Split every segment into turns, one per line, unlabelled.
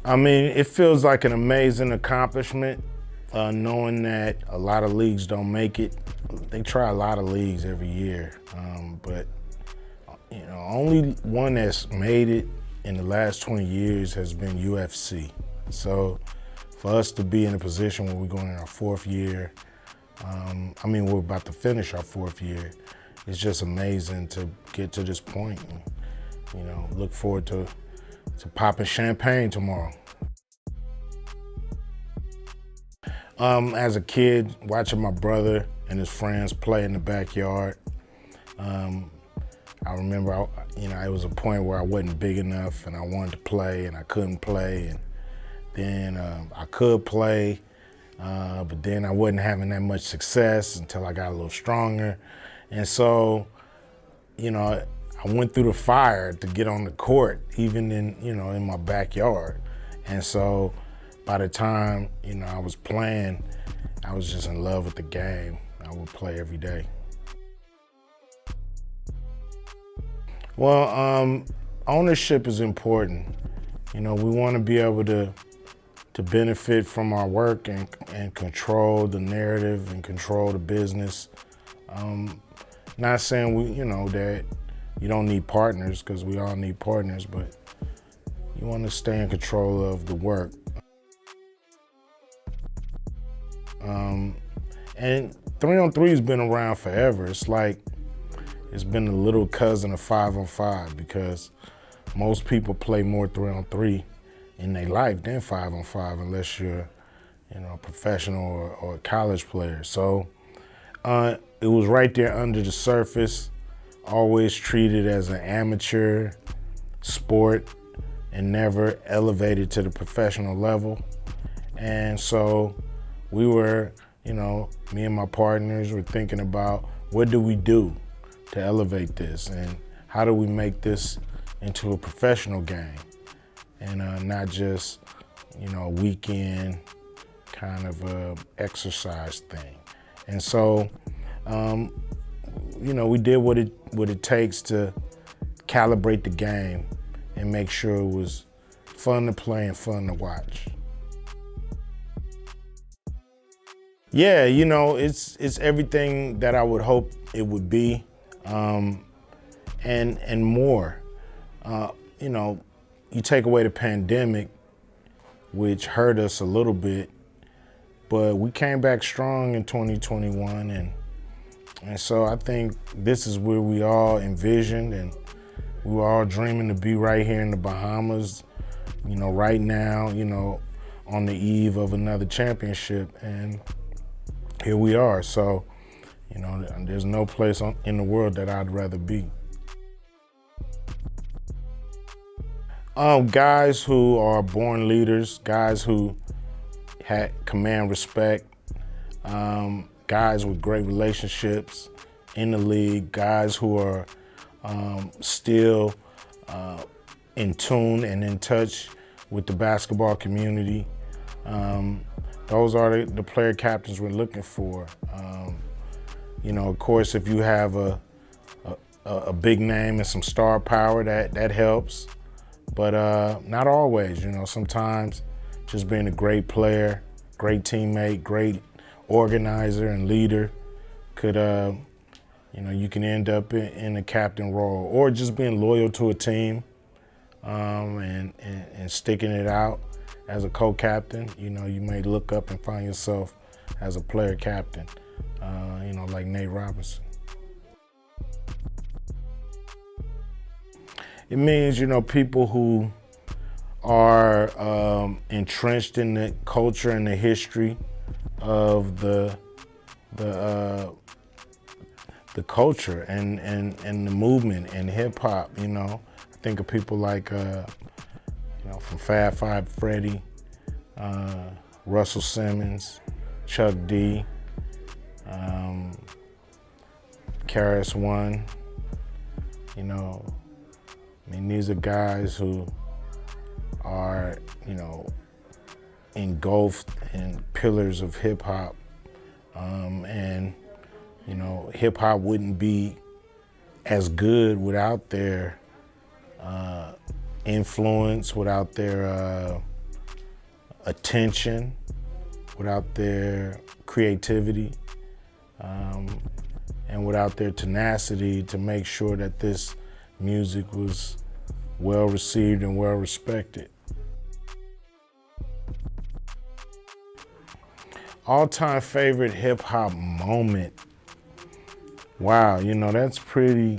I mean, it feels like an amazing accomplishment, knowing that a lot of leagues don't make it. They try a lot of leagues every year, but only one that's made it in the last 20 years has been UFC. So for us to be in a position where we're going in our fourth year, we're about to finish our fourth year, it's just amazing to get to this point and, look forward to popping champagne tomorrow. As a kid, watching my brother and his friends play in the backyard, I remember, it was a point where I wasn't big enough and I wanted to play and I couldn't play. And then I could play, but then I wasn't having that much success until I got a little stronger. And so, I went through the fire to get on the court, even in my backyard. And so by the time, I was playing, I was just in love with the game. I would play every day. Well, ownership is important. We want to be able to benefit from our work and control the narrative and control the business. Not saying that you don't need partners, because we all need partners, but you want to stay in control of the work. And 3-on-3 has been around forever. It's been a little cousin of 5-on-5, because most people play more 3-on-3 in their life than 5-on-5, unless you're, a professional or a college player. So it was right there under the surface, always treated as an amateur sport and never elevated to the professional level. And so we were, me and my partners were thinking about, what do we do to elevate this, and how do we make this into a professional game, and not just, a weekend kind of exercise thing. And so, we did what it takes to calibrate the game and make sure it was fun to play and fun to watch. Yeah, it's everything that I would hope it would be, and more. You take away the pandemic, which hurt us a little bit, but we came back strong in 2021, and so I think this is where we all envisioned, and we were all dreaming to be right here in the Bahamas, right now, on the eve of another championship, and here we are. So, there's no place in the world that I'd rather be. Guys who are born leaders, guys who command respect, guys with great relationships in the league, guys who are still in tune and in touch with the basketball community. Those are the player captains we're looking for. Of course, if you have a big name and some star power, that helps. But not always, sometimes just being a great player, great teammate, great organizer and leader could, you can end up in a captain role, or just being loyal to a team and sticking it out as a co-captain. You may look up and find yourself as a player captain, like Nate Robinson. It means, people who are entrenched in the culture and the history of the culture and the movement and hip hop. I think of people like from Fab Five Freddy, Russell Simmons, Chuck D, Karis One. These are guys who are, engulfed in pillars of hip hop. And hip hop wouldn't be as good without their influence, without their attention, without their creativity, and without their tenacity to make sure that this music was well received and well respected. All-time favorite hip hop moment. Wow, you know, that's pretty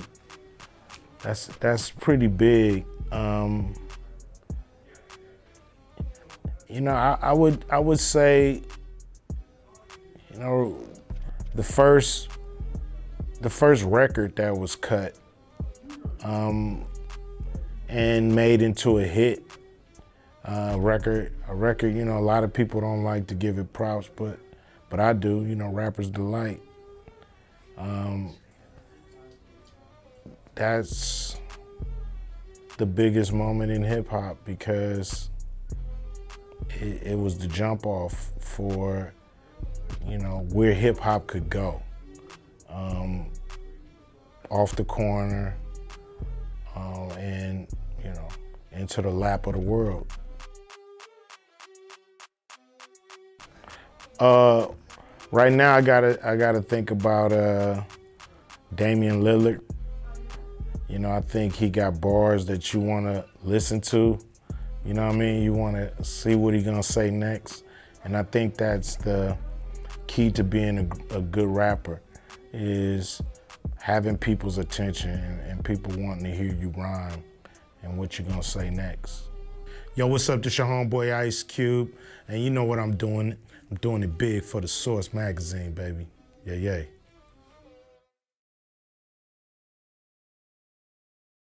big. You know, I would say, you know, the first record that was cut and made into a hit record, you know, a lot of people don't like to give it props, but I do, you know, Rapper's Delight. That's the biggest moment in hip hop because it was the jump off for, you know, where hip hop could go. Off the corner and, you know, into the lap of the world. Right now I gotta think about Damian Lillard. You know, I think he got bars that you wanna listen to. You know what I mean? You wanna see what he's gonna say next. And I think that's the key to being a good rapper, is having people's attention and people wanting to hear you rhyme and what you're gonna say next. Yo, what's up? This your homeboy Ice Cube, and you know what I'm doing. I'm doing it big for the Source magazine, baby. Yeah, yeah.